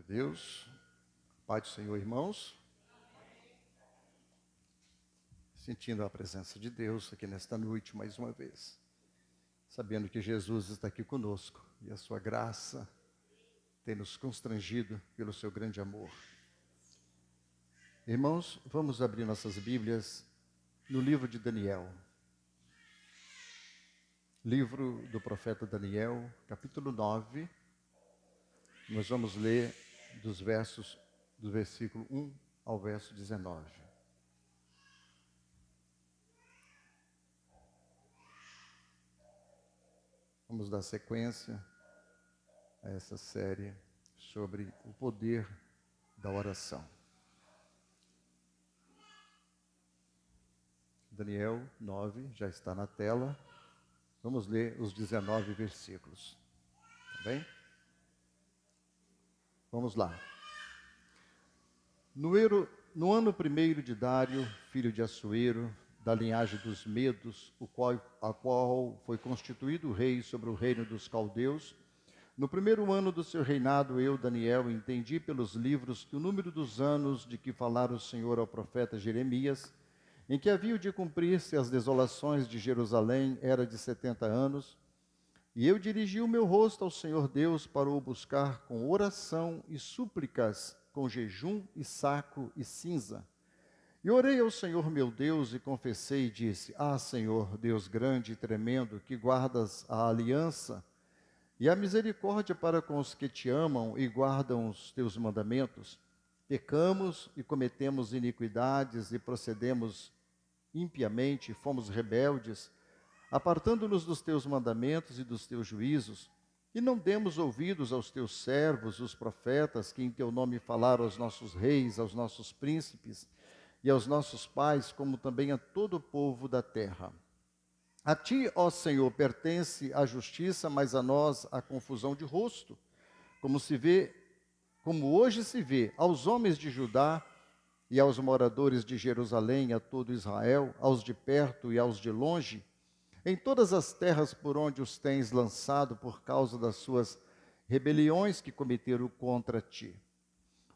Glória a Deus. Pai do Senhor, irmãos. Sentindo a presença de Deus aqui nesta noite mais uma vez. Sabendo que Jesus está aqui conosco e a sua graça tem nos constrangido pelo seu grande amor. Irmãos, vamos abrir nossas Bíblias no livro de Daniel. Livro do profeta Daniel, capítulo 9. Nós vamos ler do versículo 1 ao verso 19. Vamos dar sequência a essa série sobre o poder da oração. Daniel 9 já está na tela. Vamos ler os 19 versículos. Tá bem? Vamos lá. No ano primeiro de Dário, filho de Assuero, da linhagem dos Medos, a qual foi constituído rei sobre o reino dos caldeus, no primeiro ano do seu reinado, eu, Daniel, entendi pelos livros que o número dos anos de que falara o Senhor ao profeta Jeremias, em que haviam de cumprir-se as desolações de Jerusalém, era de 70 anos, e eu dirigi o meu rosto ao Senhor Deus para o buscar com oração e súplicas, com jejum e saco e cinza. E orei ao Senhor meu Deus e confessei e disse: Senhor, Deus grande e tremendo, que guardas a aliança e a misericórdia para com os que te amam e guardam os teus mandamentos, pecamos e cometemos iniquidades e procedemos impiamente, fomos rebeldes, apartando-nos dos teus mandamentos e dos teus juízos, e não demos ouvidos aos teus servos, os profetas, que em teu nome falaram aos nossos reis, aos nossos príncipes e aos nossos pais, como também a todo o povo da terra. A ti, ó Senhor, pertence a justiça, mas a nós a confusão de rosto, como hoje se vê aos homens de Judá e aos moradores de Jerusalém, a todo Israel, aos de perto e aos de longe, em todas as terras por onde os tens lançado por causa das suas rebeliões que cometeram contra ti.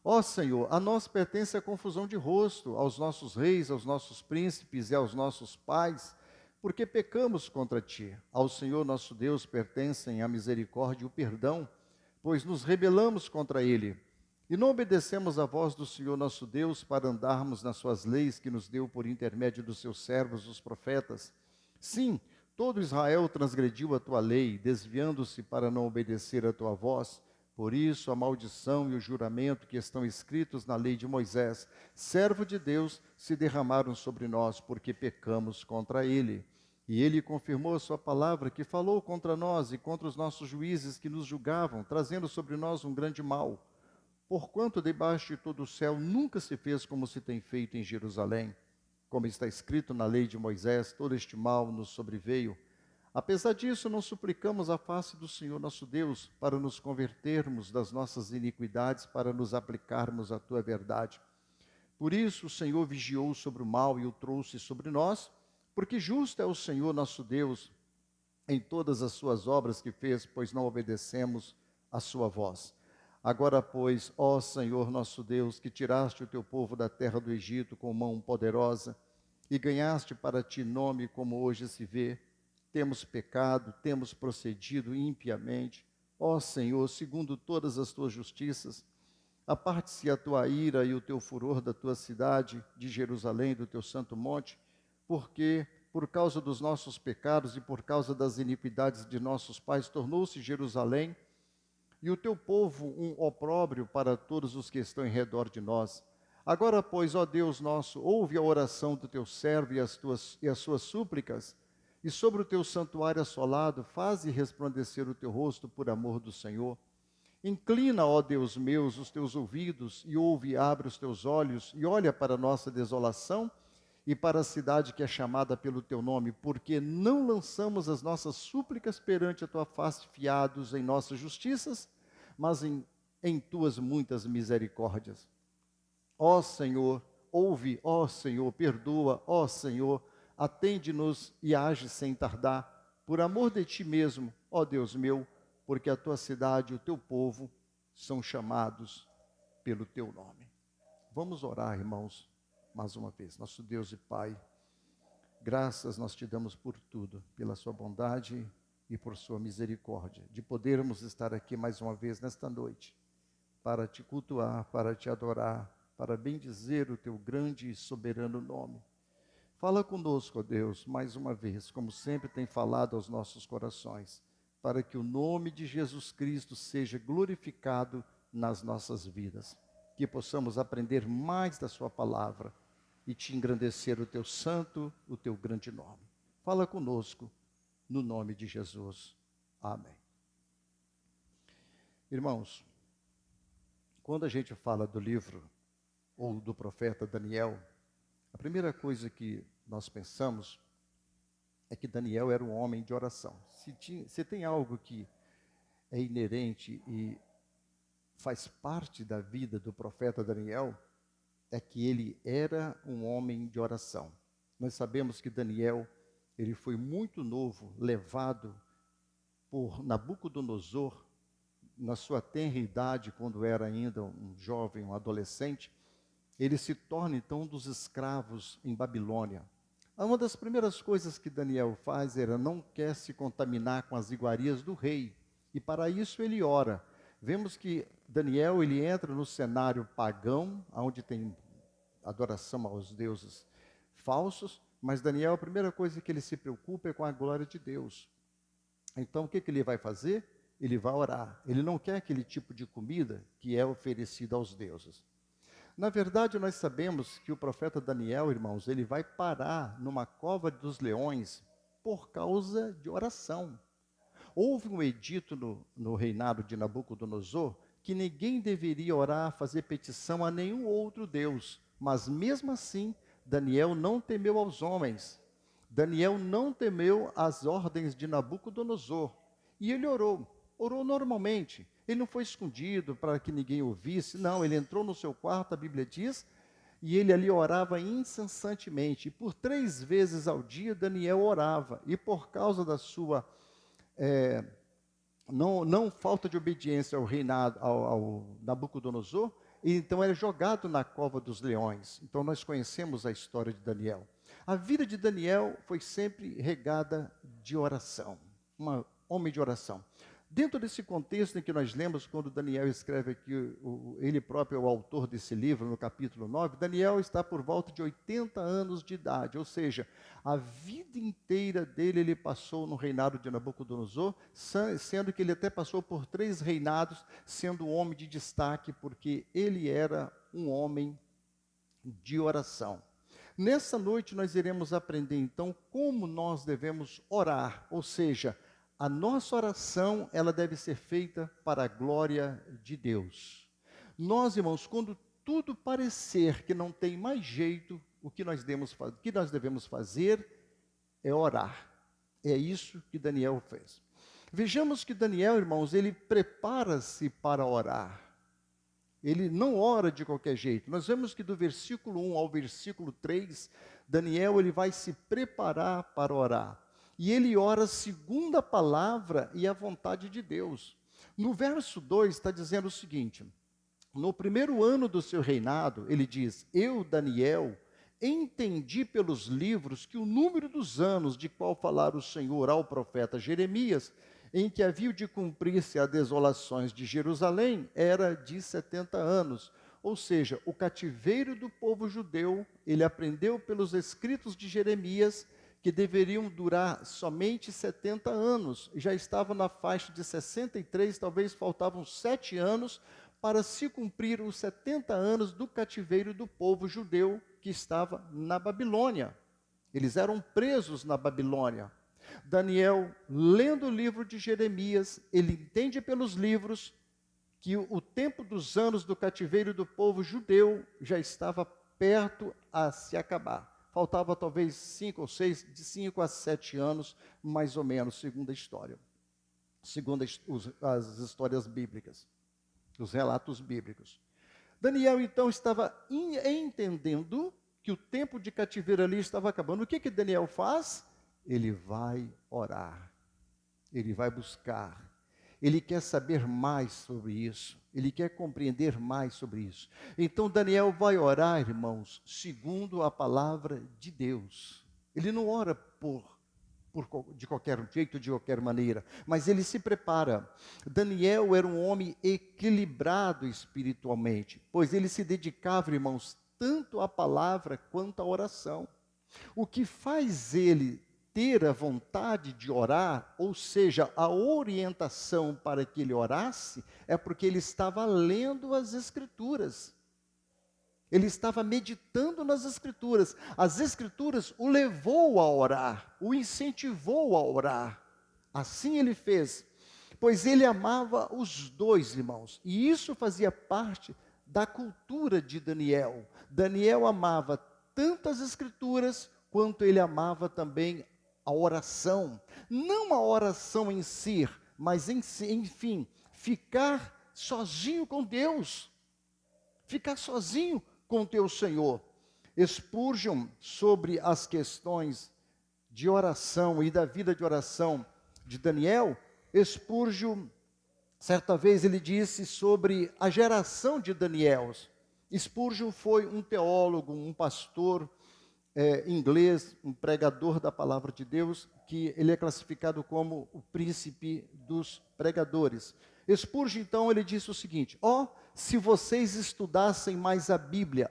Ó Senhor, a nós pertence a confusão de rosto, aos nossos reis, aos nossos príncipes e aos nossos pais, porque pecamos contra ti. Ao Senhor nosso Deus pertencem a misericórdia e o perdão, pois nos rebelamos contra ele. E não obedecemos à voz do Senhor nosso Deus para andarmos nas suas leis que nos deu por intermédio dos seus servos, os profetas. Sim, todo Israel transgrediu a tua lei, desviando-se para não obedecer à tua voz. Por isso, a maldição e o juramento que estão escritos na lei de Moisés, servo de Deus, se derramaram sobre nós, porque pecamos contra ele. E ele confirmou a sua palavra, que falou contra nós e contra os nossos juízes que nos julgavam, trazendo sobre nós um grande mal. Porquanto debaixo de todo o céu nunca se fez como se tem feito em Jerusalém. Como está escrito na lei de Moisés, todo este mal nos sobreveio. Apesar disso, não suplicamos a face do Senhor nosso Deus para nos convertermos das nossas iniquidades, para nos aplicarmos à tua verdade. Por isso o Senhor vigiou sobre o mal e o trouxe sobre nós, porque justo é o Senhor nosso Deus em todas as suas obras que fez, pois não obedecemos a sua voz. Agora, pois, ó Senhor nosso Deus, que tiraste o teu povo da terra do Egito com mão poderosa e ganhaste para ti nome como hoje se vê, temos pecado, temos procedido impiamente. Ó Senhor, segundo todas as tuas justiças, aparte-se a tua ira e o teu furor da tua cidade, de Jerusalém, do teu santo monte, porque, por causa dos nossos pecados e por causa das iniquidades de nossos pais, tornou-se Jerusalém e o teu povo um opróbrio para todos os que estão em redor de nós. Agora, pois, ó Deus nosso, ouve a oração do teu servo e as suas súplicas, e sobre o teu santuário assolado, faze resplandecer o teu rosto por amor do Senhor. Inclina, ó Deus meus, os teus ouvidos, e ouve e abre os teus olhos, e olha para a nossa desolação, e para a cidade que é chamada pelo teu nome, porque não lançamos as nossas súplicas perante a tua face fiados em nossas justiças, mas em tuas muitas misericórdias. Ó Senhor, ouve, ó Senhor, perdoa, ó Senhor, atende-nos e age sem tardar, por amor de ti mesmo, ó Deus meu, porque a tua cidade e o teu povo são chamados pelo teu nome. Vamos orar, irmãos, mais uma vez. Nosso Deus e Pai, graças nós te damos por tudo, pela sua bondade e por sua misericórdia, de podermos estar aqui mais uma vez nesta noite, para te cultuar, para te adorar, para bendizer o teu grande e soberano nome. Fala conosco, ó Deus, mais uma vez, como sempre tem falado aos nossos corações, para que o nome de Jesus Cristo seja glorificado nas nossas vidas, que possamos aprender mais da sua palavra e te engrandecer o teu santo, o teu grande nome. Fala conosco, no nome de Jesus. Amém. Irmãos, quando a gente fala do livro ou do profeta Daniel, a primeira coisa que nós pensamos é que Daniel era um homem de oração. Se tem algo que é inerente e faz parte da vida do profeta Daniel, é que ele era um homem de oração. Nós sabemos que Daniel, ele foi muito novo, levado por Nabucodonosor, na sua tenra idade, quando era ainda um jovem, um adolescente, ele se torna então um dos escravos em Babilônia. Uma das primeiras coisas que Daniel faz era não quer se contaminar com as iguarias do rei, e para isso ele ora. Vemos que Daniel ele entra no cenário pagão, onde tem adoração aos deuses falsos, mas Daniel, a primeira coisa que ele se preocupa é com a glória de Deus. Então, o que ele vai fazer? Ele vai orar. Ele não quer aquele tipo de comida que é oferecida aos deuses. Na verdade, nós sabemos que o profeta Daniel, irmãos, ele vai parar numa cova dos leões por causa de oração. Houve um edito no reinado de Nabucodonosor que ninguém deveria orar, fazer petição a nenhum outro Deus. Mas mesmo assim, Daniel não temeu aos homens. Daniel não temeu as ordens de Nabucodonosor. E ele orou normalmente. Ele não foi escondido para que ninguém ouvisse. Não, ele entrou no seu quarto, a Bíblia diz, e ele ali orava incessantemente. E por 3 vezes ao dia Daniel orava. E por causa da sua não falta de obediência ao reinado, ao Nabucodonosor, e então era jogado na cova dos leões. Então nós conhecemos a história de Daniel. A vida de Daniel foi sempre regada de oração, um homem de oração. Dentro desse contexto em que nós lemos, quando Daniel escreve aqui, ele próprio é o autor desse livro, no capítulo 9, Daniel está por volta de 80 anos de idade, ou seja, a vida inteira dele ele passou no reinado de Nabucodonosor, sendo que ele até passou por 3 reinados, sendo um homem de destaque, porque ele era um homem de oração. Nessa noite nós iremos aprender então como nós devemos orar, ou seja, a nossa oração, ela deve ser feita para a glória de Deus. Nós, irmãos, quando tudo parecer que não tem mais jeito, o que nós devemos fazer é orar. É isso que Daniel fez. Vejamos que Daniel, irmãos, ele prepara-se para orar. Ele não ora de qualquer jeito. Nós vemos que do versículo 1 ao versículo 3, Daniel ele vai se preparar para orar. E ele ora segundo a palavra e a vontade de Deus. No verso 2 está dizendo o seguinte: no primeiro ano do seu reinado, ele diz, eu, Daniel, entendi pelos livros que o número dos anos de qual falara o Senhor ao profeta Jeremias, em que havia de cumprir-se as desolações de Jerusalém, era de 70 anos. Ou seja, o cativeiro do povo judeu, ele aprendeu pelos escritos de Jeremias, que deveriam durar somente 70 anos. Já estavam na faixa de 63, talvez faltavam 7 anos para se cumprir os 70 anos do cativeiro do povo judeu que estava na Babilônia. Eles eram presos na Babilônia. Daniel, lendo o livro de Jeremias, ele entende pelos livros que o tempo dos anos do cativeiro do povo judeu já estava perto a se acabar. Faltava talvez 5 ou 6, de 5 a 7 anos, mais ou menos, segundo a história. Segundo as histórias bíblicas, os relatos bíblicos. Daniel, então, estava entendendo que o tempo de cativeiro ali estava acabando. O que Daniel faz? Ele vai orar. Ele vai buscar. ele quer saber mais sobre isso, ele quer compreender mais sobre isso. Então Daniel vai orar, irmãos, segundo a palavra de Deus. Ele não ora de qualquer jeito, de qualquer maneira, mas ele se prepara. Daniel era um homem equilibrado espiritualmente, pois ele se dedicava, irmãos, tanto à palavra quanto à oração. O que faz ele ter a vontade de orar, ou seja, a orientação para que ele orasse, é porque ele estava lendo as Escrituras. Ele estava meditando nas Escrituras. As Escrituras o levou a orar, o incentivou a orar. Assim ele fez, pois ele amava os dois, irmãos. E isso fazia parte da cultura de Daniel. Daniel amava tanto as Escrituras, quanto ele amava também a oração. Não a oração em si, mas enfim, ficar sozinho com Deus. Ficar sozinho com teu Senhor. Spurgeon, sobre as questões de oração e da vida de oração de Daniel, Spurgeon, certa vez ele disse sobre a geração de Daniel. Spurgeon foi um teólogo, um pastor inglês, um pregador da palavra de Deus, que ele é classificado como o príncipe dos pregadores. Spurgeon, então, ele disse o seguinte: se vocês estudassem mais a Bíblia,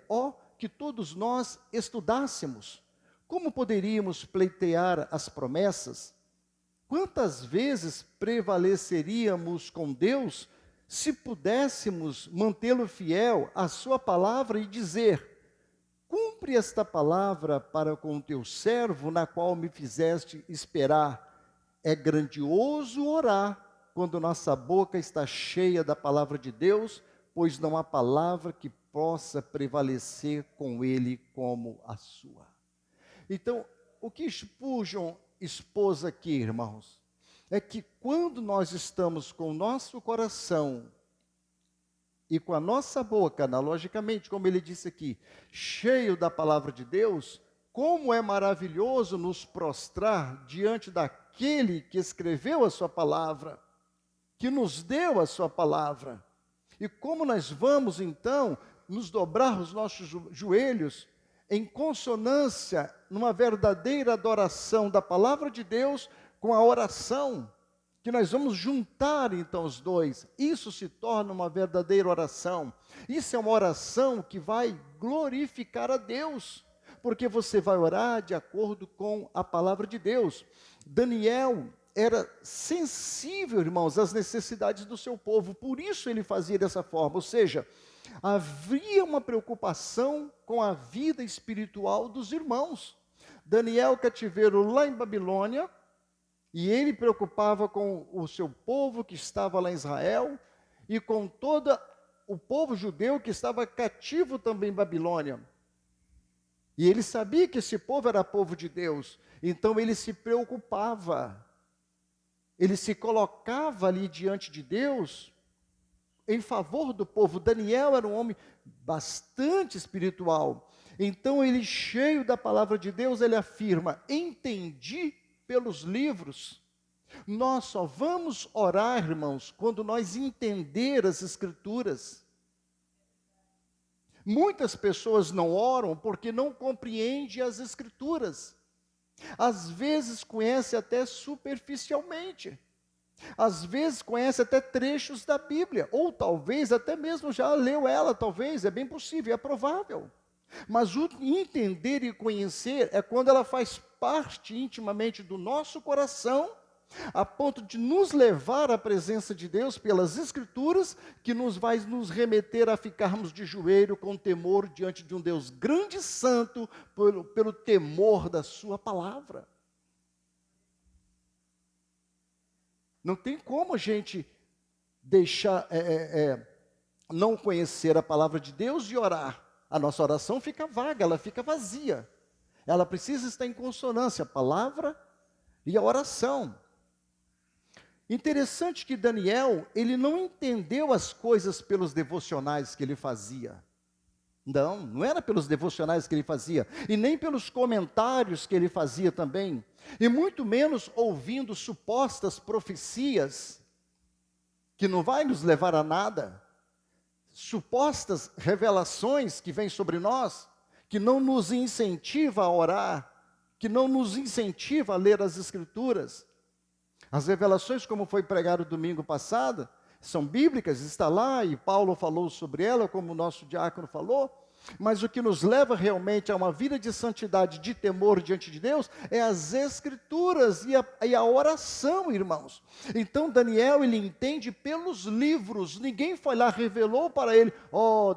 que todos nós estudássemos, como poderíamos pleitear as promessas? Quantas vezes prevaleceríamos com Deus se pudéssemos mantê-lo fiel à sua palavra e dizer: cumpre esta palavra para com o teu servo, na qual me fizeste esperar. É grandioso orar quando nossa boca está cheia da palavra de Deus, pois não há palavra que possa prevalecer com ele como a sua. Então, o que Spurgeon expôs aqui, irmãos, é que quando nós estamos com o nosso coração e com a nossa boca, analogicamente, como ele disse aqui, cheio da palavra de Deus, como é maravilhoso nos prostrar diante daquele que escreveu a sua palavra, que nos deu a sua palavra. E como nós vamos, então, nos dobrar os nossos joelhos em consonância, numa verdadeira adoração da palavra de Deus com a oração, que nós vamos juntar então os dois. Isso se torna uma verdadeira oração. Isso é uma oração que vai glorificar a Deus, porque você vai orar de acordo com a palavra de Deus. Daniel era sensível, irmãos, às necessidades do seu povo, por isso ele fazia dessa forma, ou seja, havia uma preocupação com a vida espiritual dos irmãos. Daniel, cativeiro lá em Babilônia, e ele preocupava com o seu povo que estava lá em Israel, e com todo o povo judeu que estava cativo também em Babilônia. E ele sabia que esse povo era povo de Deus, então ele se preocupava. Ele se colocava ali diante de Deus em favor do povo. Daniel era um homem bastante espiritual. Então ele, cheio da palavra de Deus, ele afirma: entendi pelos livros. Nós só vamos orar, irmãos, quando nós entender as Escrituras. Muitas pessoas não oram porque não compreendem as Escrituras. Às vezes conhece até superficialmente. Às vezes conhece até trechos da Bíblia, ou talvez até mesmo já leu ela, talvez, é bem possível, é provável. Mas o entender e conhecer é quando ela faz parte intimamente do nosso coração, a ponto de nos levar à presença de Deus pelas Escrituras, que nos vai nos remeter a ficarmos de joelho com temor diante de um Deus grande e santo, pelo temor da sua palavra. Não tem como a gente deixar, não conhecer a palavra de Deus e orar. A nossa oração fica vaga, ela fica vazia. Ela precisa estar em consonância, a palavra e a oração. Interessante que Daniel, ele não entendeu as coisas pelos devocionais que ele fazia. Não era pelos devocionais que ele fazia, e nem pelos comentários que ele fazia também, e muito menos ouvindo supostas profecias que não vai nos levar a nada, supostas revelações que vêm sobre nós, que não nos incentiva a orar, que não nos incentiva a ler as Escrituras. As revelações, como foi pregado domingo passado, são bíblicas, está lá, e Paulo falou sobre ela, como o nosso diácono falou, mas o que nos leva realmente a uma vida de santidade, de temor diante de Deus, é as Escrituras e a oração, irmãos. Então Daniel, ele entende pelos livros, ninguém foi lá, revelou para ele,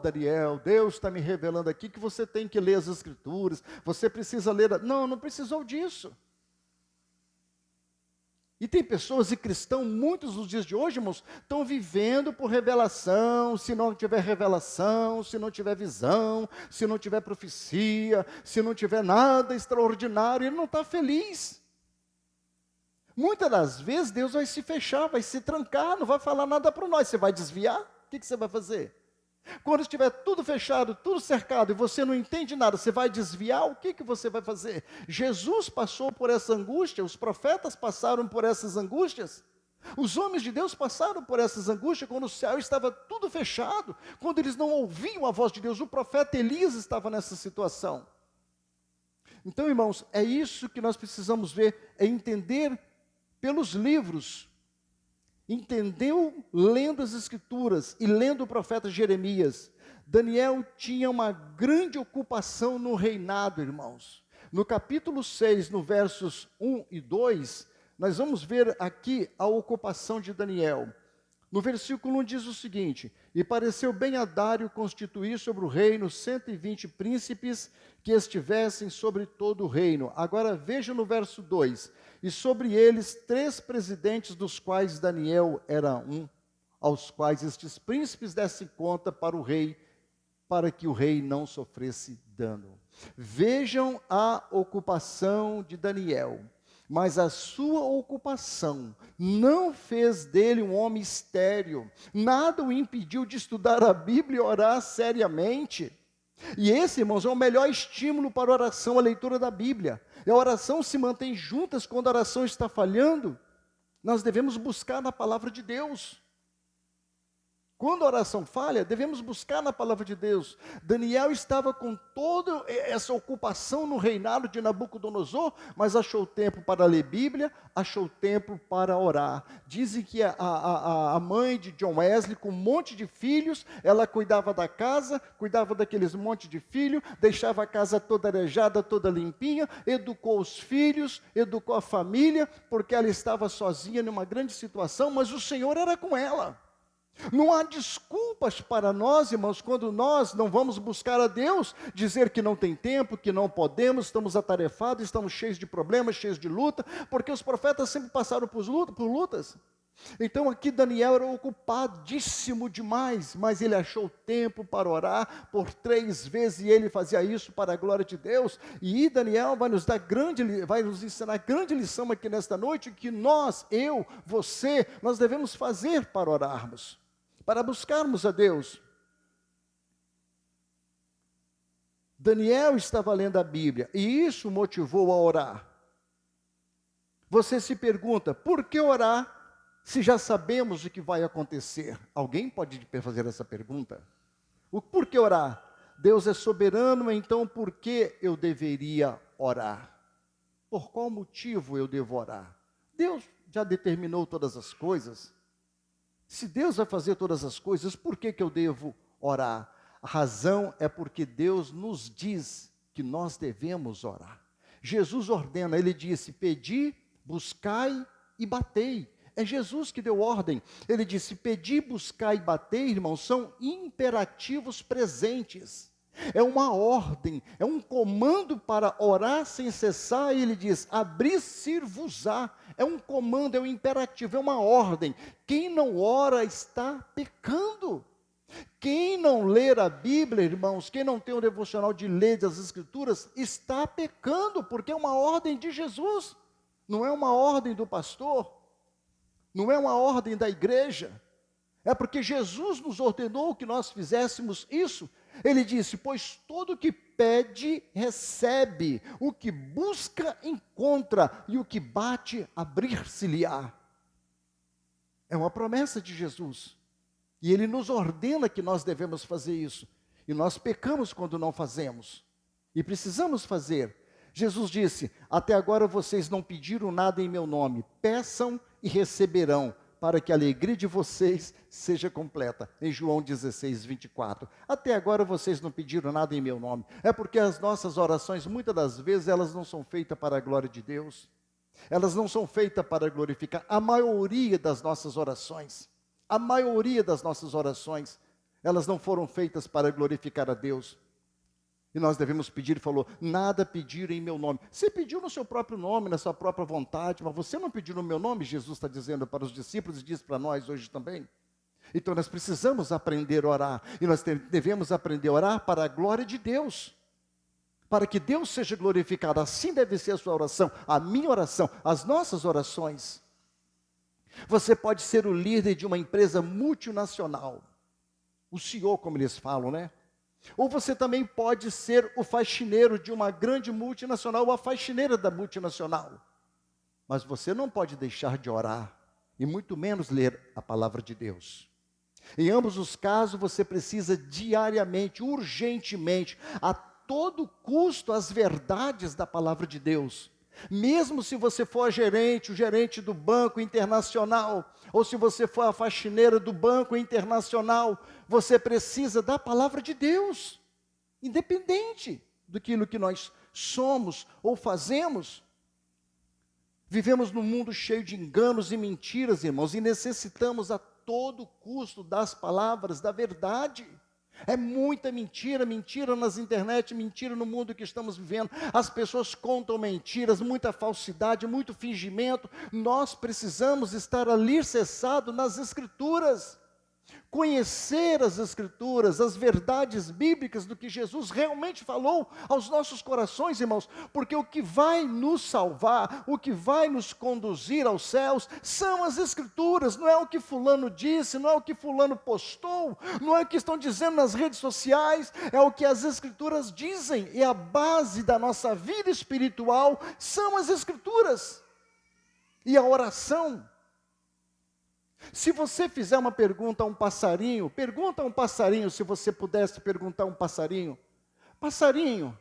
Daniel, Deus está me revelando aqui que você tem que ler as Escrituras, você precisa ler, não precisou disso. E tem pessoas e cristãos, muitos nos dias de hoje, irmãos, estão vivendo por revelação. Se não tiver revelação, se não tiver visão, se não tiver profecia, se não tiver nada extraordinário, ele não está feliz. Muitas das vezes Deus vai se fechar, vai se trancar, não vai falar nada para nós. Você vai desviar? O que você vai fazer? Quando estiver tudo fechado, tudo cercado, e você não entende nada, você vai desviar, o que você vai fazer? Jesus passou por essa angústia, os profetas passaram por essas angústias, os homens de Deus passaram por essas angústias, quando o céu estava tudo fechado, quando eles não ouviam a voz de Deus. O profeta Elias estava nessa situação. Então, irmãos, é isso que nós precisamos ver, é entender pelos livros. Entendeu lendo as Escrituras e lendo o profeta Jeremias. Daniel tinha uma grande ocupação no reinado, irmãos. No capítulo 6, no versos 1 e 2, nós vamos ver aqui a ocupação de Daniel. No versículo 1 diz o seguinte: e pareceu bem a Dário constituir sobre o reino 120 príncipes que estivessem sobre todo o reino. Agora veja no verso 2: e sobre eles 3 presidentes, dos quais Daniel era um, aos quais estes príncipes dessem conta para o rei, para que o rei não sofresse dano. Vejam a ocupação de Daniel. Mas a sua ocupação não fez dele um homem estéril, nada o impediu de estudar a Bíblia e orar seriamente. E esse, irmãos, é o melhor estímulo para a oração, a leitura da Bíblia. E a oração se mantém juntas quando a oração está falhando. Nós devemos buscar na palavra de Deus. Quando a oração falha, devemos buscar na palavra de Deus. Daniel estava com toda essa ocupação no reinado de Nabucodonosor, mas achou tempo para ler Bíblia, achou tempo para orar. Dizem que a mãe de John Wesley, com um monte de filhos, ela cuidava da casa, cuidava daqueles monte de filhos, deixava a casa toda arejada, toda limpinha, educou os filhos, educou a família, porque ela estava sozinha numa grande situação, mas o Senhor era com ela. Não há desculpas para nós, irmãos, quando nós não vamos buscar a Deus, dizer que não tem tempo, que não podemos, estamos atarefados, estamos cheios de problemas, cheios de luta, porque os profetas sempre passaram por lutas. Então aqui Daniel era ocupadíssimo demais, mas ele achou tempo para orar por 3 vezes, e ele fazia isso para a glória de Deus. E Daniel vai nos ensinar grande lição aqui nesta noite, que nós, eu, você, nós devemos fazer para orarmos, para buscarmos a Deus. Daniel estava lendo a Bíblia, e isso o motivou a orar. Você se pergunta, por que orar se já sabemos o que vai acontecer? Alguém pode fazer essa pergunta? Por que orar? Deus é soberano, então por que eu deveria orar? Por qual motivo eu devo orar? Deus já determinou todas as coisas. Se Deus vai fazer todas as coisas, por que eu devo orar? A razão é porque Deus nos diz que nós devemos orar. Jesus ordena, ele disse: pedi, buscai e batei. É Jesus que deu ordem. Ele disse: pedir, buscar e bater, irmãos, são imperativos presentes. É uma ordem, é um comando para orar sem cessar. E ele diz: abrir-se-vos-á. É um comando, é um imperativo, é uma ordem. Quem não ora está pecando. Quem não ler a Bíblia, irmãos, quem não tem o devocional de ler as Escrituras, está pecando, porque é uma ordem de Jesus. Não é uma ordem do pastor. Não é uma ordem da igreja, é porque Jesus nos ordenou que nós fizéssemos isso. Ele disse: pois todo o que pede, recebe, o que busca, encontra, e o que bate, abrir-se-lhe-á. É uma promessa de Jesus. E Ele nos ordena que nós devemos fazer isso. E nós pecamos quando não fazemos. E precisamos fazer. Jesus disse: até agora vocês não pediram nada em meu nome. Peçam e receberão, para que a alegria de vocês seja completa. Em João 16, 24. Até agora vocês não pediram nada em meu nome. É porque as nossas orações, muitas das vezes, elas não são feitas para a glória de Deus. Elas não são feitas para glorificar. A maioria das nossas orações, elas não foram feitas para glorificar a Deus. E nós devemos pedir, ele falou, nada pedir em meu nome. Você pediu no seu próprio nome, na sua própria vontade, mas você não pediu no meu nome, Jesus está dizendo para os discípulos e diz para nós hoje também. Então nós precisamos aprender a orar, e nós devemos aprender a orar para a glória de Deus, para que Deus seja glorificado. Assim deve ser a sua oração, a minha oração, as nossas orações. Você pode ser o líder de uma empresa multinacional, o CEO, como eles falam, né? Ou você também pode ser o faxineiro de uma grande multinacional, ou a faxineira da multinacional. Mas você não pode deixar de orar, e muito menos ler a palavra de Deus. Em ambos os casos, você precisa diariamente, urgentemente, a todo custo, as verdades da palavra de Deus. Mesmo se você for o gerente do Banco Internacional, ou se você for a faxineira do Banco Internacional, você precisa da palavra de Deus, independente daquilo que nós somos ou fazemos. Vivemos num mundo cheio de enganos e mentiras, irmãos, e necessitamos a todo custo das palavras, da verdade. É muita mentira, mentira nas internet, mentira no mundo que estamos vivendo. As pessoas contam mentiras, muita falsidade, muito fingimento. Nós precisamos estar alicerçados nas Escrituras. Conhecer as Escrituras, as verdades bíblicas do que Jesus realmente falou aos nossos corações, irmãos, porque o que vai nos salvar, o que vai nos conduzir aos céus, são as Escrituras, não é o que fulano disse, não é o que fulano postou, não é o que estão dizendo nas redes sociais, é o que as Escrituras dizem, e a base da nossa vida espiritual são as Escrituras, e a oração. Se você fizer uma pergunta a um passarinho, pergunta a um passarinho, se você pudesse perguntar a um passarinho, passarinho,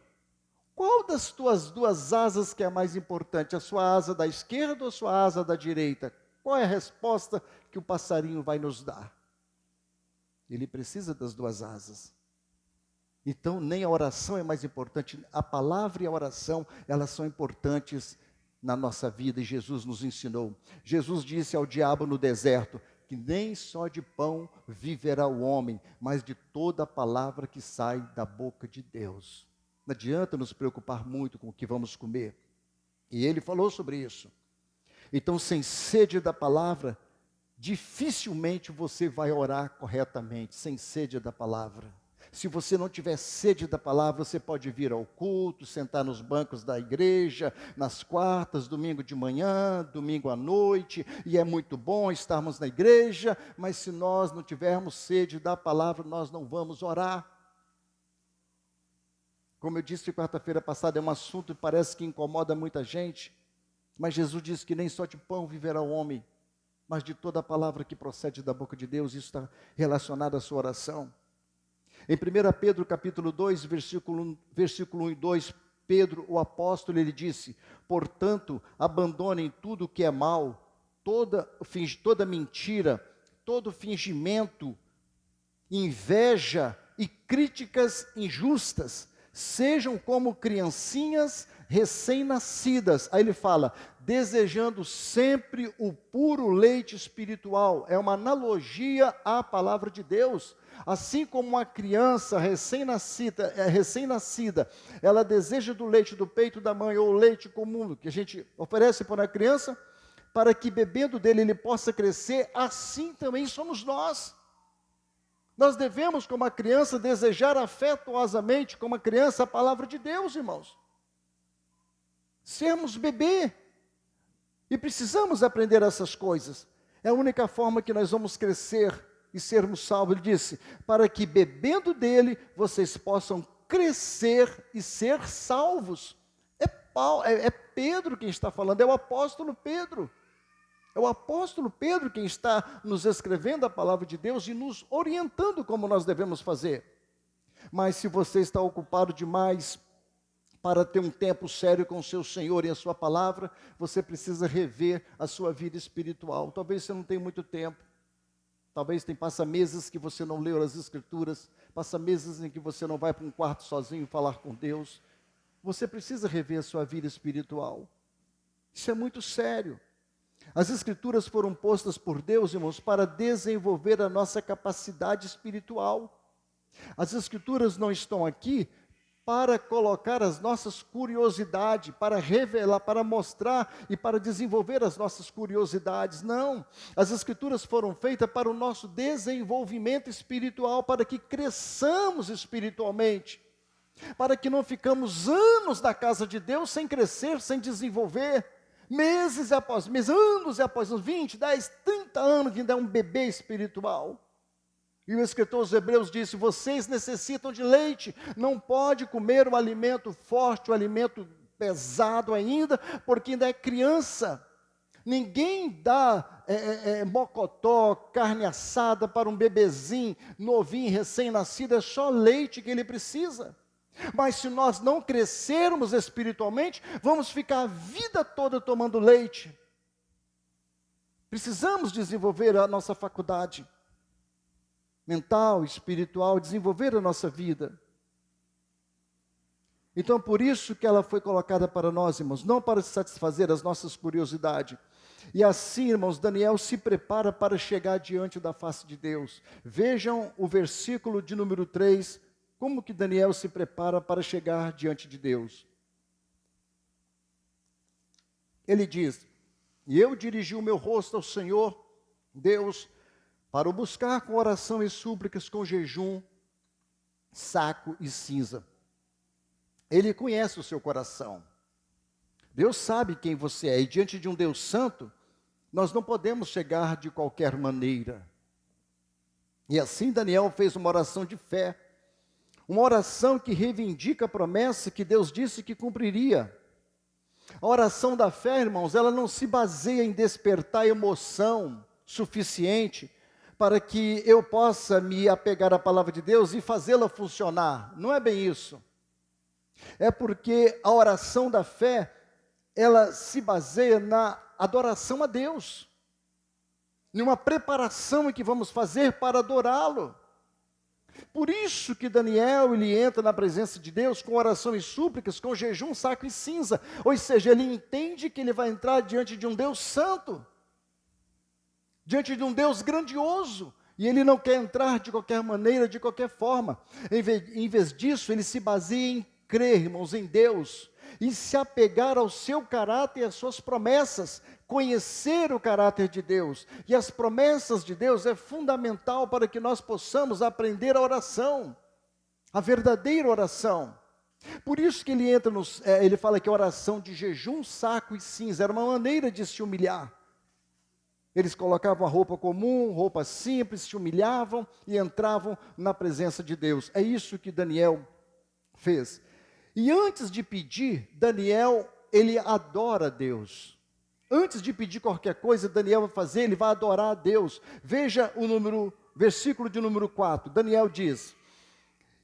qual das tuas duas asas que é mais importante, a sua asa da esquerda ou a sua asa da direita? Qual é a resposta que o passarinho vai nos dar? Ele precisa das duas asas. Então, nem a oração é mais importante, a palavra e a oração, elas são importantes na nossa vida, e Jesus nos ensinou. Jesus disse ao diabo no deserto, que nem só de pão viverá o homem, mas de toda a palavra que sai da boca de Deus. Não adianta nos preocupar muito com o que vamos comer. E ele falou sobre isso. Então, sem sede da palavra, dificilmente você vai orar corretamente, sem sede da palavra. Se você não tiver sede da palavra, você pode vir ao culto, sentar nos bancos da igreja, nas quartas, domingo de manhã, domingo à noite, e é muito bom estarmos na igreja, mas se nós não tivermos sede da palavra, nós não vamos orar. Como eu disse quarta-feira passada, é um assunto que parece que incomoda muita gente, mas Jesus disse que nem só de pão viverá o homem, mas de toda a palavra que procede da boca de Deus. Isso está relacionado à sua oração. Em 1 Pedro capítulo 2, versículo 1 e 2, Pedro, o apóstolo, ele disse, portanto, abandonem tudo o que é mal, toda mentira, todo fingimento, inveja e críticas injustas, sejam como criancinhas recém-nascidas. Aí ele fala, desejando sempre o puro leite espiritual. É uma analogia à palavra de Deus. Assim como uma criança recém-nascida, ela deseja do leite do peito da mãe, ou o leite comum, que a gente oferece para a criança, para que bebendo dele ele possa crescer, assim também somos nós. Nós devemos, como a criança, desejar afetuosamente, como a criança, a palavra de Deus, irmãos. Sermos bebê. E precisamos aprender essas coisas. É a única forma que nós vamos crescer e sermos salvos. Ele disse, para que bebendo dele, vocês possam crescer e ser salvos. É Pedro quem está falando, é o apóstolo Pedro. É o apóstolo Pedro quem está nos escrevendo a palavra de Deus e nos orientando como nós devemos fazer. Mas se você está ocupado demais para ter um tempo sério com o seu Senhor e a sua palavra, você precisa rever a sua vida espiritual. Talvez você não tenha muito tempo. Talvez passa meses que você não leu as Escrituras, passa meses em que você não vai para um quarto sozinho falar com Deus. Você precisa rever a sua vida espiritual. Isso é muito sério. As Escrituras foram postas por Deus, irmãos, para desenvolver a nossa capacidade espiritual. As Escrituras não estão aqui para colocar as nossas curiosidades, para revelar, para mostrar e para desenvolver as nossas curiosidades. Não, as Escrituras foram feitas para o nosso desenvolvimento espiritual, para que cresçamos espiritualmente, para que não ficamos anos na casa de Deus sem crescer, sem desenvolver, meses após meses, anos após anos, 20, 10, 30 anos, ainda é um bebê espiritual. E o escritor aos Hebreus disse: vocês necessitam de leite, não pode comer o alimento forte, o alimento pesado ainda, porque ainda é criança. Ninguém dá mocotó, carne assada para um bebezinho novinho, recém-nascido, é só leite que ele precisa. Mas se nós não crescermos espiritualmente, vamos ficar a vida toda tomando leite. Precisamos desenvolver a nossa faculdade mental, espiritual, desenvolver a nossa vida. Então, por isso que ela foi colocada para nós, irmãos, não para satisfazer as nossas curiosidades. E assim, irmãos, Daniel se prepara para chegar diante da face de Deus. Vejam o versículo de número 3, como que Daniel se prepara para chegar diante de Deus. Ele diz: e eu dirigi o meu rosto ao Senhor, Deus, para o buscar com oração e súplicas, com jejum, saco e cinza. Ele conhece o seu coração. Deus sabe quem você é. E diante de um Deus santo, nós não podemos chegar de qualquer maneira. E assim Daniel fez uma oração de fé. Uma oração que reivindica a promessa que Deus disse que cumpriria. A oração da fé, irmãos, ela não se baseia em despertar emoção suficiente para que eu possa me apegar à palavra de Deus e fazê-la funcionar. Não é bem isso. É porque a oração da fé, ela se baseia na adoração a Deus, numa preparação que vamos fazer para adorá-lo. Por isso que Daniel, ele entra na presença de Deus com oração e súplicas, com jejum, saco e cinza. Ou seja, ele entende que ele vai entrar diante de um Deus santo, diante de um Deus grandioso, e ele não quer entrar de qualquer maneira, de qualquer forma. Em vez disso, ele se baseia em crer, irmãos, em Deus, e se apegar ao seu caráter e às suas promessas, conhecer o caráter de Deus. E as promessas de Deus é fundamental para que nós possamos aprender a oração, a verdadeira oração. Por isso que ele entra ele fala que a oração de jejum, saco e cinza era uma maneira de se humilhar. Eles colocavam a roupa comum, roupa simples, se humilhavam e entravam na presença de Deus. É isso que Daniel fez. E antes de pedir, Daniel, ele adora a Deus. Antes de pedir qualquer coisa, Daniel vai fazer, ele vai adorar a Deus. Veja o versículo de número 4. Daniel diz: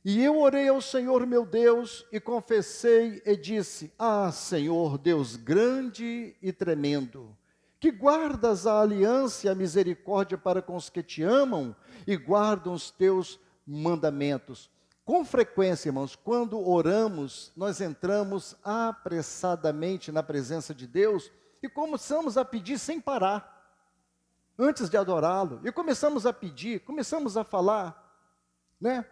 e eu orei ao Senhor meu Deus e confessei e disse: ah, Senhor, Deus grande e tremendo, que guardas a aliança e a misericórdia para com os que te amam e guardam os teus mandamentos. Com frequência, irmãos, quando oramos, nós entramos apressadamente na presença de Deus e começamos a pedir sem parar, antes de adorá-lo. E começamos a pedir, começamos a falar, né?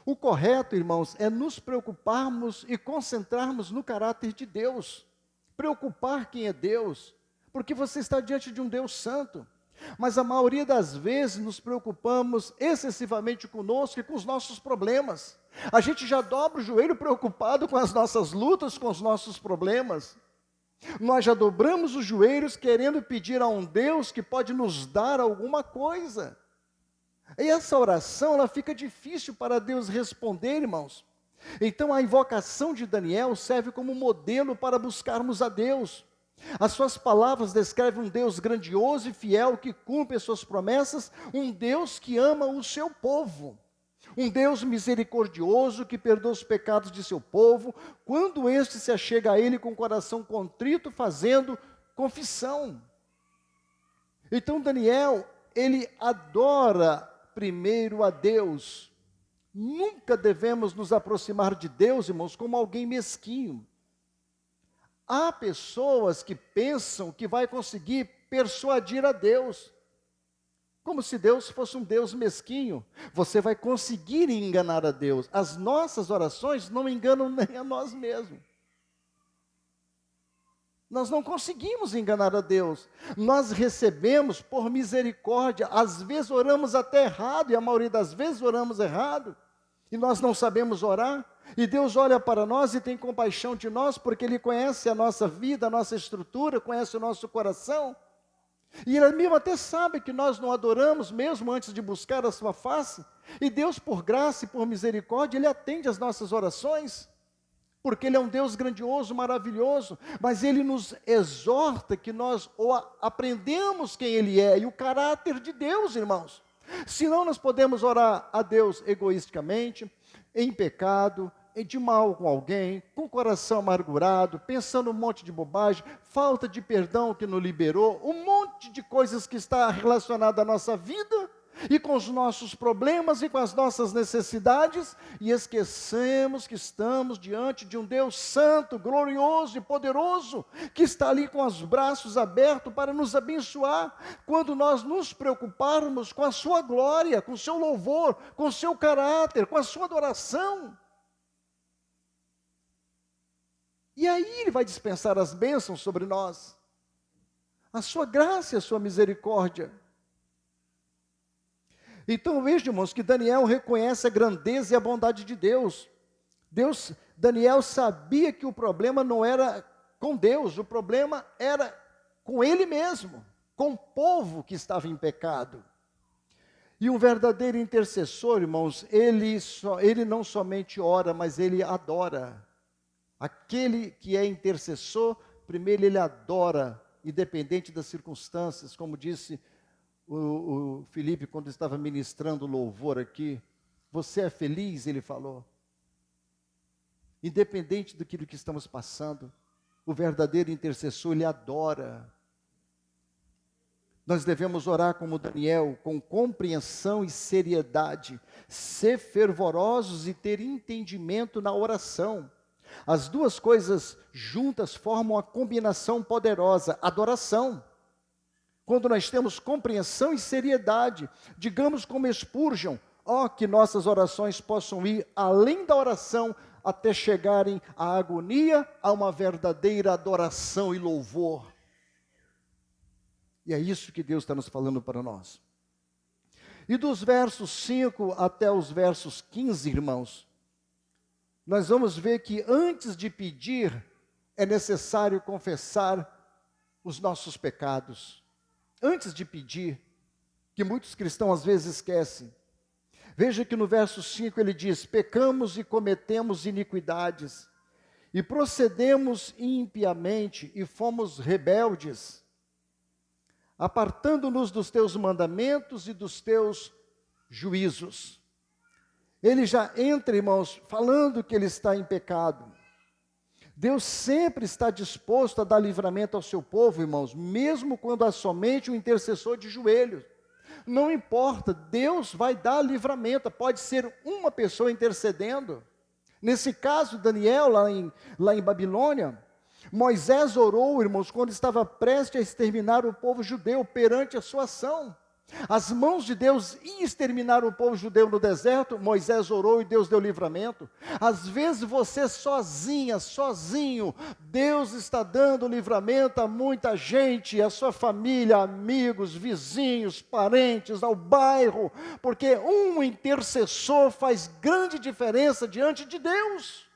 O correto, irmãos, é nos preocuparmos e concentrarmos no caráter de Deus. Preocupar quem é Deus, porque você está diante de um Deus santo. Mas a maioria das vezes nos preocupamos excessivamente conosco e com os nossos problemas. A gente já dobra o joelho preocupado com as nossas lutas, com os nossos problemas. Nós já dobramos os joelhos querendo pedir a um Deus que pode nos dar alguma coisa. E essa oração, ela fica difícil para Deus responder, irmãos. Então a invocação de Daniel serve como modelo para buscarmos a Deus. As suas palavras descrevem um Deus grandioso e fiel que cumpre as suas promessas, um Deus que ama o seu povo, um Deus misericordioso que perdoa os pecados de seu povo, quando este se achega a ele com o coração contrito, fazendo confissão. Então Daniel, ele adora primeiro a Deus. Nunca devemos nos aproximar de Deus, irmãos, como alguém mesquinho. Há pessoas que pensam que vai conseguir persuadir a Deus, como se Deus fosse um Deus mesquinho. Você vai conseguir enganar a Deus. As nossas orações não enganam nem a nós mesmos. Nós não conseguimos enganar a Deus. Nós recebemos por misericórdia. Às vezes oramos até errado, e a maioria das vezes oramos errado. E nós não sabemos orar. E Deus olha para nós e tem compaixão de nós, porque Ele conhece a nossa vida, a nossa estrutura, conhece o nosso coração. E Ele mesmo até sabe que nós não adoramos mesmo antes de buscar a sua face. E Deus, por graça e por misericórdia, Ele atende as nossas orações. Porque Ele é um Deus grandioso, maravilhoso, mas Ele nos exorta que nós aprendemos quem Ele é e o caráter de Deus, irmãos. Senão nós podemos orar a Deus egoisticamente, em pecado, de mal com alguém, com o coração amargurado, pensando um monte de bobagem, falta de perdão que nos liberou, um monte de coisas que está relacionada à nossa vida, e com os nossos problemas e com as nossas necessidades, e esquecemos que estamos diante de um Deus santo, glorioso e poderoso, que está ali com os braços abertos para nos abençoar, quando nós nos preocuparmos com a sua glória, com o seu louvor, com o seu caráter, com a sua adoração. E aí Ele vai dispensar as bênçãos sobre nós, a sua graça e a sua misericórdia. Então veja, irmãos, que Daniel reconhece a grandeza e a bondade de Deus. Daniel sabia que o problema não era com Deus, o problema era com ele mesmo, com o povo que estava em pecado. E um verdadeiro intercessor, irmãos, ele não somente ora, mas ele adora. Aquele que é intercessor, primeiro ele adora, independente das circunstâncias, como disse o Felipe, quando estava ministrando louvor aqui. Você é feliz? Ele falou. Independente daquilo que estamos passando, o verdadeiro intercessor, ele adora. Nós devemos orar como Daniel, com compreensão e seriedade, ser fervorosos e ter entendimento na oração. As duas coisas juntas formam a combinação poderosa, adoração. Quando nós temos compreensão e seriedade, digamos como Spurgeon, que nossas orações possam ir além da oração, até chegarem à agonia, a uma verdadeira adoração e louvor. E é isso que Deus está nos falando para nós. E dos versos 5 até os versos 15, irmãos, nós vamos ver que antes de pedir, é necessário confessar os nossos pecados. Antes de pedir, que muitos cristãos às vezes esquecem. Veja que no verso 5 ele diz: pecamos e cometemos iniquidades, e procedemos impiamente, e fomos rebeldes, apartando-nos dos teus mandamentos e dos teus juízos. Ele já entra, irmãos, falando que ele está em pecado. Deus sempre está disposto a dar livramento ao seu povo, irmãos, mesmo quando há somente um intercessor de joelhos. Não importa, Deus vai dar livramento, pode ser uma pessoa intercedendo. Nesse caso, Daniel, lá em Babilônia, Moisés orou, irmãos, quando estava prestes a exterminar o povo judeu perante a sua ação. As mãos de Deus iam exterminar o povo judeu no deserto, Moisés orou e Deus deu livramento. Às vezes você sozinho, Deus está dando livramento a muita gente, a sua família, amigos, vizinhos, parentes, ao bairro, porque um intercessor faz grande diferença diante de Deus.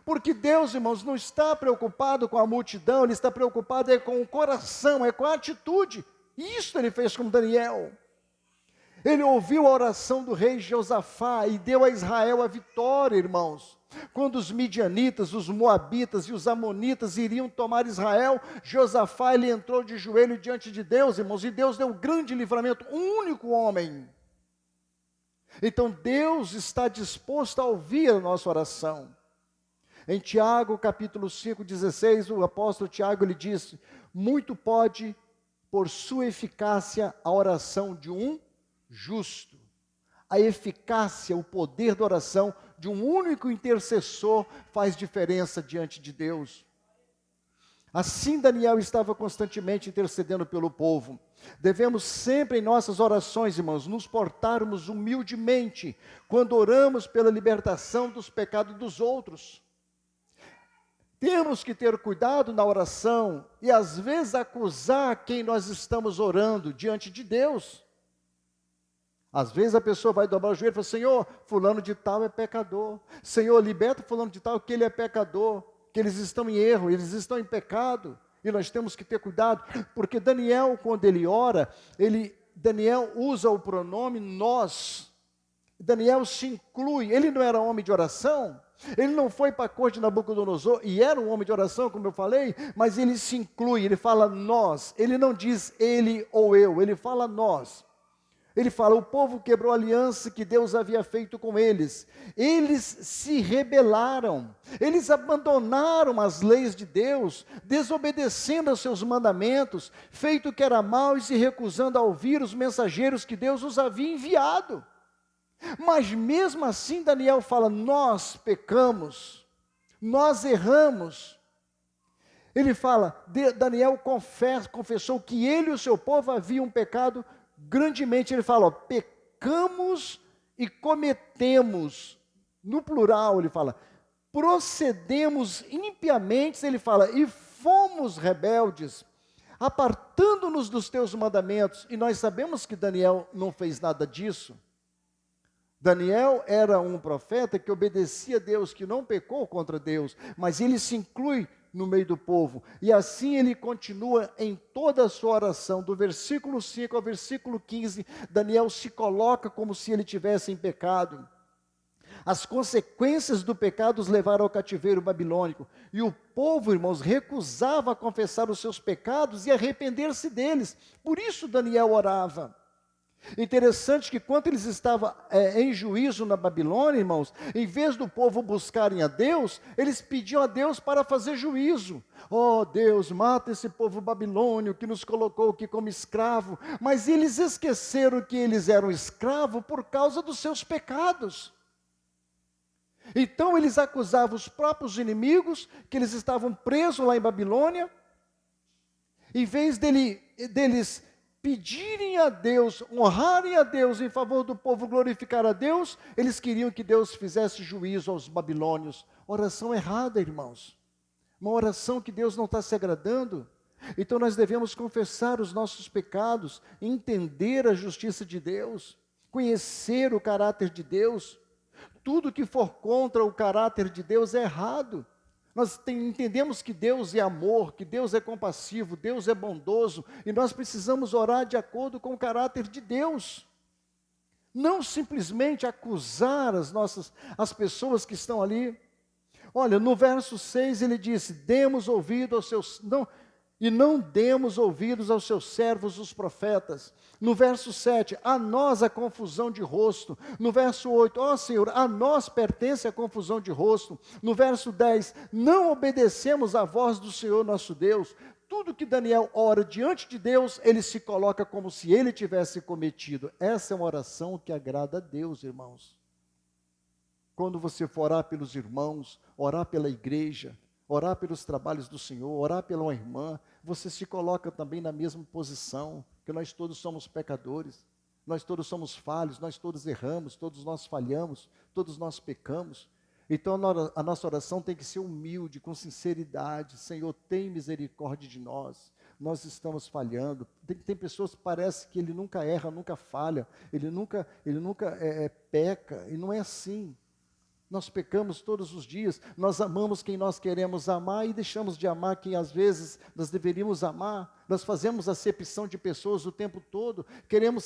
Porque Deus, irmãos, não está preocupado com a multidão, Ele está preocupado com o coração, com a atitude. Isso Ele fez com Daniel. Ele ouviu a oração do rei Josafá e deu a Israel a vitória, irmãos. Quando os midianitas, os moabitas e os amonitas iriam tomar Israel, Josafá, ele entrou de joelho diante de Deus, irmãos, e Deus deu um grande livramento, um único homem. Então Deus está disposto a ouvir a nossa oração. Em Tiago, capítulo 5:16, o apóstolo Tiago, ele diz: muito pode, por sua eficácia, a oração de um justo. A eficácia, o poder da oração de um único intercessor faz diferença diante de Deus. Assim Daniel estava constantemente intercedendo pelo povo. Devemos sempre em nossas orações, irmãos, nos portarmos humildemente quando oramos pela libertação dos pecados dos outros. Temos que ter cuidado na oração e às vezes acusar quem nós estamos orando diante de Deus. Às vezes a pessoa vai dobrar o joelho e fala: Senhor, fulano de tal é pecador. Senhor, liberta fulano de tal que ele é pecador, que eles estão em erro, eles estão em pecado. E nós temos que ter cuidado, porque Daniel, quando ele ora, Daniel usa o pronome nós. Daniel se inclui, ele não era homem de oração, ele não foi para a corte de Nabucodonosor e era um homem de oração, como eu falei, mas ele se inclui, ele fala nós, ele não diz ele ou eu, ele fala nós. Ele fala: o povo quebrou a aliança que Deus havia feito com eles. Eles se rebelaram. Eles abandonaram as leis de Deus, desobedecendo aos seus mandamentos, feito o que era mal e se recusando a ouvir os mensageiros que Deus os havia enviado. Mas mesmo assim Daniel fala: nós pecamos, nós erramos. Ele fala, Daniel confessou que ele e o seu povo haviam pecado grandemente. Ele fala: pecamos e cometemos, no plural ele fala, procedemos impiamente, ele fala, e fomos rebeldes, apartando-nos dos teus mandamentos. E nós sabemos que Daniel não fez nada disso. Daniel era um profeta que obedecia a Deus, que não pecou contra Deus, mas ele se inclui no meio do povo, e assim ele continua em toda a sua oração, do versículo 5 ao versículo 15, Daniel se coloca como se ele tivesse em pecado. As consequências do pecado os levaram ao cativeiro babilônico, e o povo, irmãos, recusava a confessar os seus pecados e arrepender-se deles, por isso Daniel orava. Interessante que quando eles estavam em juízo na Babilônia, irmãos, em vez do povo buscarem a Deus, eles pediam a Deus para fazer juízo. Oh Deus, mata esse povo babilônio que nos colocou aqui como escravo. Mas eles esqueceram que eles eram escravos por causa dos seus pecados. Então eles acusavam os próprios inimigos, que eles estavam presos lá em Babilônia. Em vez deles pedirem a Deus, honrarem a Deus em favor do povo, glorificar a Deus, eles queriam que Deus fizesse juízo aos babilônios. Oração errada, irmãos. Uma oração que Deus não está se agradando. Então nós devemos confessar os nossos pecados, entender a justiça de Deus, conhecer o caráter de Deus. Tudo que for contra o caráter de Deus é errado. Nós entendemos que Deus é amor, que Deus é compassivo, Deus é bondoso, e nós precisamos orar de acordo com o caráter de Deus. Não simplesmente acusar as pessoas que estão ali. Olha, no verso 6 ele disse: demos ouvido aos seus... não demos ouvidos aos seus servos, os profetas. No verso 7, a nós a confusão de rosto. No verso 8, ó Senhor, a nós pertence a confusão de rosto. No verso 10, não obedecemos à voz do Senhor nosso Deus. Tudo que Daniel ora diante de Deus, ele se coloca como se ele tivesse cometido. Essa é uma oração que agrada a Deus, irmãos. Quando você for orar pelos irmãos, orar pela igreja, orar pelos trabalhos do Senhor, orar pela uma irmã, você se coloca também na mesma posição, que nós todos somos pecadores, nós todos somos falhos, nós todos erramos, todos nós falhamos, todos nós pecamos. Então a nossa oração tem que ser humilde, com sinceridade. Senhor, tem misericórdia de nós, nós estamos falhando. Tem pessoas que parece que ele nunca erra, nunca falha, ele nunca peca, e não é assim. Nós pecamos todos os dias, nós amamos quem nós queremos amar e deixamos de amar quem às vezes nós deveríamos amar. Nós fazemos acepção de pessoas o tempo todo, queremos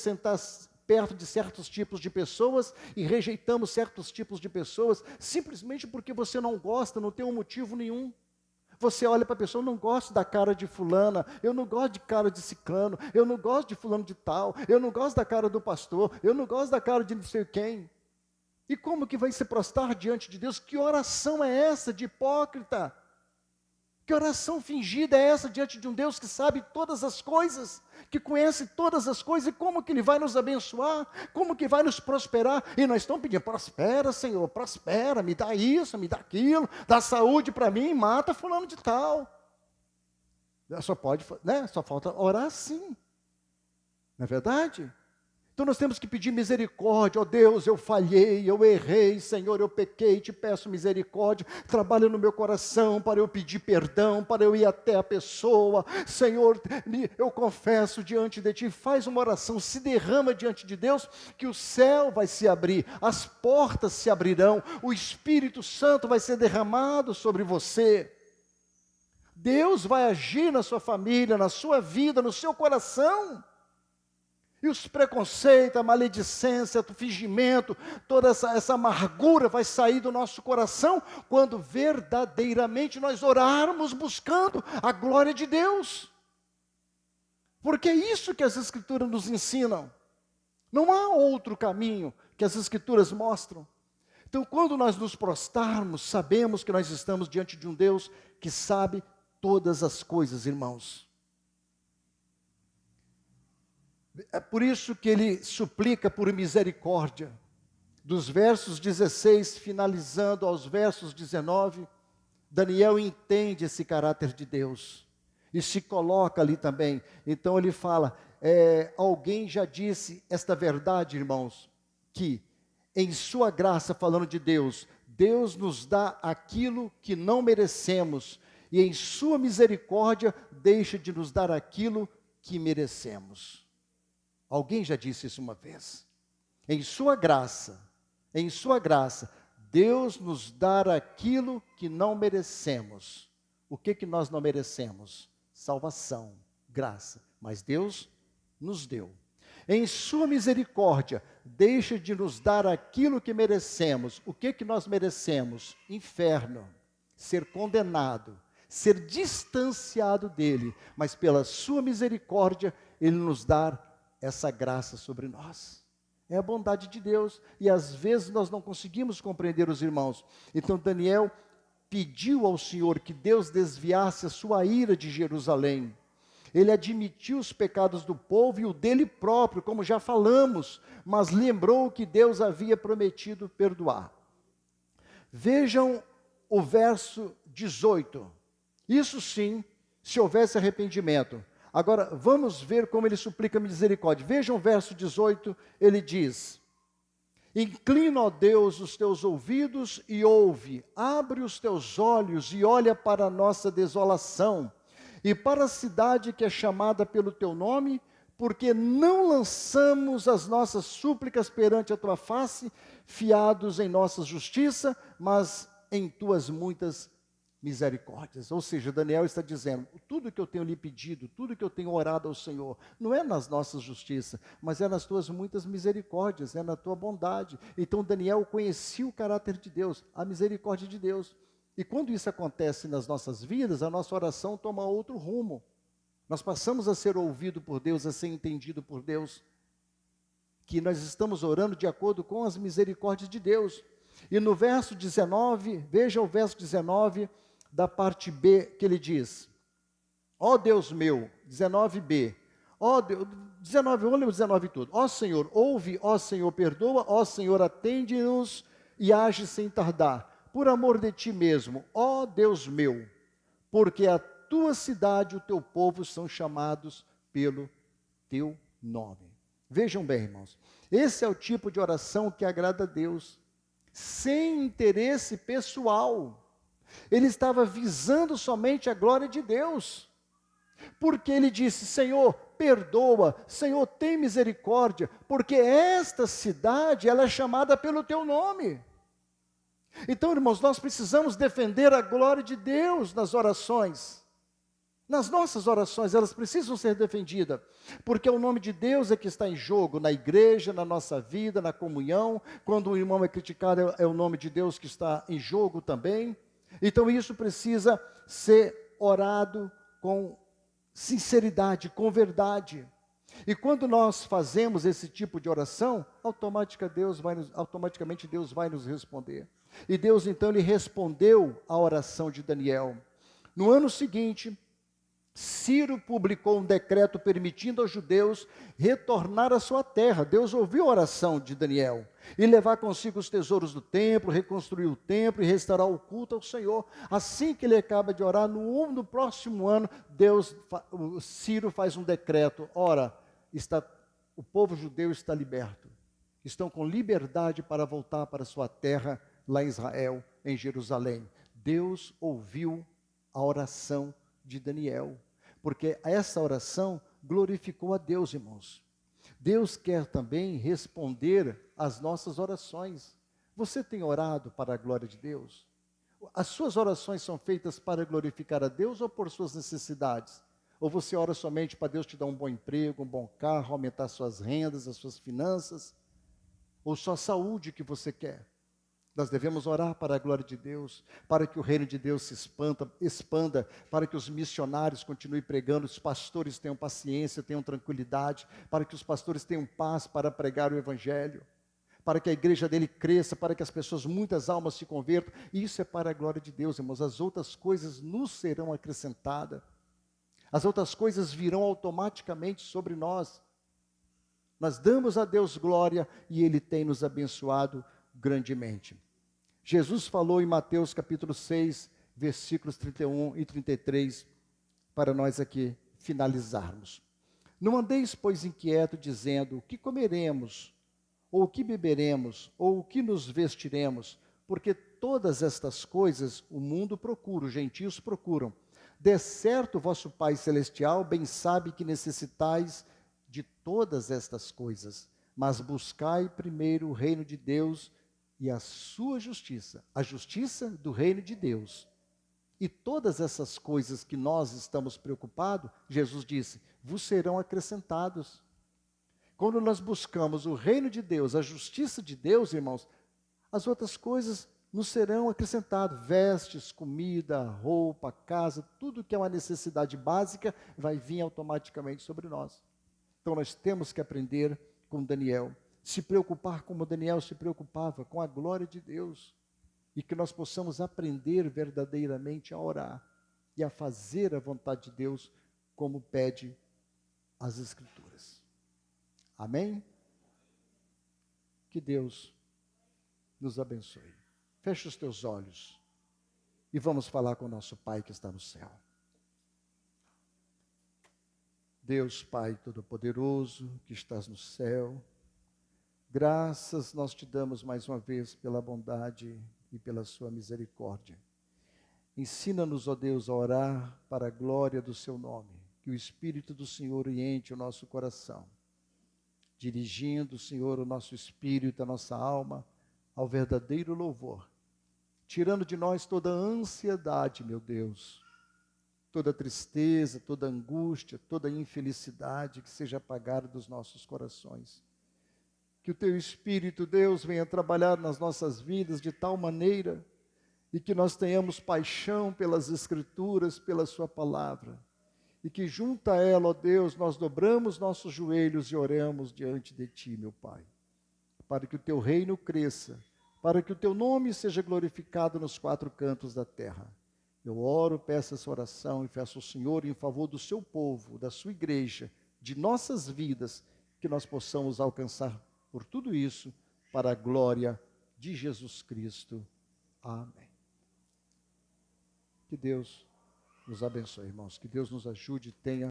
perto de certos tipos de pessoas e rejeitamos certos tipos de pessoas simplesmente porque você não gosta, não tem um motivo nenhum. Você olha para a pessoa, eu não gosto da cara de fulana, eu não gosto de cara de ciclano, eu não gosto de fulano de tal, eu não gosto da cara do pastor, eu não gosto da cara de não sei quem. E como que vai se prostrar diante de Deus? Que oração é essa de hipócrita? Que oração fingida é essa diante de um Deus que sabe todas as coisas, que conhece todas as coisas, e como que Ele vai nos abençoar, como que vai nos prosperar, e nós estamos pedindo, prospera Senhor, prospera, me dá isso, me dá aquilo, dá saúde para mim, mata fulano de tal. Só pode, né? Só falta orar assim, não é verdade? Então nós temos que pedir misericórdia, ó Deus, eu falhei, eu errei, Senhor, eu pequei, te peço misericórdia, trabalha no meu coração para eu pedir perdão, para eu ir até a pessoa, Senhor, eu confesso diante de Ti, faz uma oração, se derrama diante de Deus, que o céu vai se abrir, as portas se abrirão, o Espírito Santo vai ser derramado sobre você, Deus vai agir na sua família, na sua vida, no seu coração. E os preconceitos, a maledicência, o fingimento, toda essa amargura vai sair do nosso coração quando verdadeiramente nós orarmos buscando a glória de Deus. Porque é isso que as Escrituras nos ensinam. Não há outro caminho que as Escrituras mostram. Então, quando nós nos prostrarmos, sabemos que nós estamos diante de um Deus que sabe todas as coisas, irmãos. É por isso que ele suplica por misericórdia. Dos versos 16, finalizando aos versos 19, Daniel entende esse caráter de Deus. E se coloca ali também. Então ele fala, alguém já disse esta verdade, irmãos, que em sua graça, falando de Deus, Deus nos dá aquilo que não merecemos. E em sua misericórdia, deixa de nos dar aquilo que merecemos. Alguém já disse isso uma vez. Em sua graça, Deus nos dá aquilo que não merecemos. O que nós não merecemos? Salvação, graça. Mas Deus nos deu. Em sua misericórdia, deixa de nos dar aquilo que merecemos. O que nós merecemos? Inferno, ser condenado, ser distanciado dele. Mas pela sua misericórdia, ele nos dá essa graça sobre nós. É a bondade de Deus, e às vezes nós não conseguimos compreender os irmãos. Então Daniel pediu ao Senhor que Deus desviasse a sua ira de Jerusalém. Ele admitiu os pecados do povo e o dele próprio, como já falamos, mas lembrou que Deus havia prometido perdoar. Vejam o verso 18. Isso sim, se houvesse arrependimento. Agora, vamos ver como ele suplica misericórdia. Vejam o verso 18, ele diz: inclina, ó Deus, os teus ouvidos e ouve, abre os teus olhos e olha para a nossa desolação, e para a cidade que é chamada pelo teu nome, porque não lançamos as nossas súplicas perante a tua face, fiados em nossa justiça, mas em tuas muitas misericórdias. Ou seja, Daniel está dizendo, tudo que eu tenho lhe pedido, tudo que eu tenho orado ao Senhor, não é nas nossas justiças, mas é nas tuas muitas misericórdias, é na tua bondade. Então Daniel conhecia o caráter de Deus, a misericórdia de Deus. E quando isso acontece nas nossas vidas, a nossa oração toma outro rumo. Nós passamos a ser ouvido por Deus, a ser entendido por Deus, que nós estamos orando de acordo com as misericórdias de Deus. E no verso 19, veja o verso 19, da parte B, que ele diz: ó Deus meu, 19b, ó Deus, 19, vamos ler o 19 tudo. Ó Senhor, ouve, ó Senhor, perdoa, ó Senhor, atende-nos e age sem tardar, por amor de ti mesmo, ó Deus meu, porque a tua cidade e o teu povo são chamados pelo teu nome. Vejam bem, irmãos, esse é o tipo de oração que agrada a Deus, sem interesse pessoal. Ele estava visando somente a glória de Deus, porque ele disse: Senhor, perdoa, Senhor, tem misericórdia, porque esta cidade, ela é chamada pelo teu nome. Então, irmãos, nós precisamos defender a glória de Deus nas orações. Nas nossas orações, elas precisam ser defendidas, porque o nome de Deus é que está em jogo, na igreja, na nossa vida, na comunhão. Quando o irmão é criticado, é o nome de Deus que está em jogo também. Então isso precisa ser orado com sinceridade, com verdade. E quando nós fazemos esse tipo de oração, automaticamente Deus vai nos responder. E Deus então lhe respondeu a oração de Daniel. No ano seguinte, Ciro publicou um decreto permitindo aos judeus retornar à sua terra. Deus ouviu a oração de Daniel e levar consigo os tesouros do templo, reconstruir o templo e restaurar o culto ao Senhor. Assim que ele acaba de orar, no próximo ano, o Ciro faz um decreto. Ora, o povo judeu está liberto. Estão com liberdade para voltar para sua terra, lá em Israel, em Jerusalém. Deus ouviu a oração de Daniel, porque essa oração glorificou a Deus, irmãos. Deus quer também responder às nossas orações. Você tem orado para a glória de Deus? As suas orações são feitas para glorificar a Deus ou por suas necessidades? Ou você ora somente para Deus te dar um bom emprego, um bom carro, aumentar suas rendas, as suas finanças? Ou só a saúde que você quer? Nós devemos orar para a glória de Deus, para que o reino de Deus se expanda, para que os missionários continuem pregando, os pastores tenham paciência, tenham tranquilidade, para que os pastores tenham paz para pregar o evangelho, para que a igreja dele cresça, para que as pessoas, muitas almas se convertam. Isso é para a glória de Deus, irmãos. As outras coisas nos serão acrescentadas. As outras coisas virão automaticamente sobre nós. Nós damos a Deus glória e Ele tem nos abençoado grandemente. Jesus falou em Mateus capítulo 6, versículos 31 e 33, para nós aqui finalizarmos. Não andeis, pois, inquieto, dizendo, o que comeremos, ou o que beberemos, ou o que nos vestiremos, porque todas estas coisas o mundo procura, os gentios procuram. De certo, vosso Pai Celestial bem sabe que necessitais de todas estas coisas, mas buscai primeiro o reino de Deus e a sua justiça, a justiça do reino de Deus. E todas essas coisas que nós estamos preocupados, Jesus disse, vos serão acrescentados. Quando nós buscamos o reino de Deus, a justiça de Deus, irmãos, as outras coisas nos serão acrescentadas. Vestes, comida, roupa, casa, tudo que é uma necessidade básica vai vir automaticamente sobre nós. Então nós temos que aprender com Daniel, se preocupar como Daniel se preocupava, com a glória de Deus, e que nós possamos aprender verdadeiramente a orar e a fazer a vontade de Deus, como pede as Escrituras. Amém? Que Deus nos abençoe. Feche os teus olhos e vamos falar com o nosso Pai que está no céu. Deus Pai Todo-Poderoso, que estás no céu, graças nós te damos mais uma vez pela bondade e pela sua misericórdia. Ensina-nos, ó Deus, a orar para a glória do seu nome, que o Espírito do Senhor oriente o nosso coração, dirigindo, Senhor, o nosso espírito, a nossa alma, ao verdadeiro louvor, tirando de nós toda a ansiedade, meu Deus, toda tristeza, toda angústia, toda infelicidade que seja apagada dos nossos corações. Que o teu Espírito, Deus, venha trabalhar nas nossas vidas de tal maneira e que nós tenhamos paixão pelas Escrituras, pela sua palavra. E que junto a ela, ó Deus, nós dobramos nossos joelhos e oramos diante de ti, meu Pai. Para que o teu reino cresça, para que o teu nome seja glorificado nos quatro cantos da terra. Eu oro, peço essa oração e peço ao Senhor em favor do seu povo, da sua igreja, de nossas vidas, que nós possamos alcançar por tudo isso, para a glória de Jesus Cristo. Amém. Que Deus nos abençoe, irmãos. Que Deus nos ajude e tenha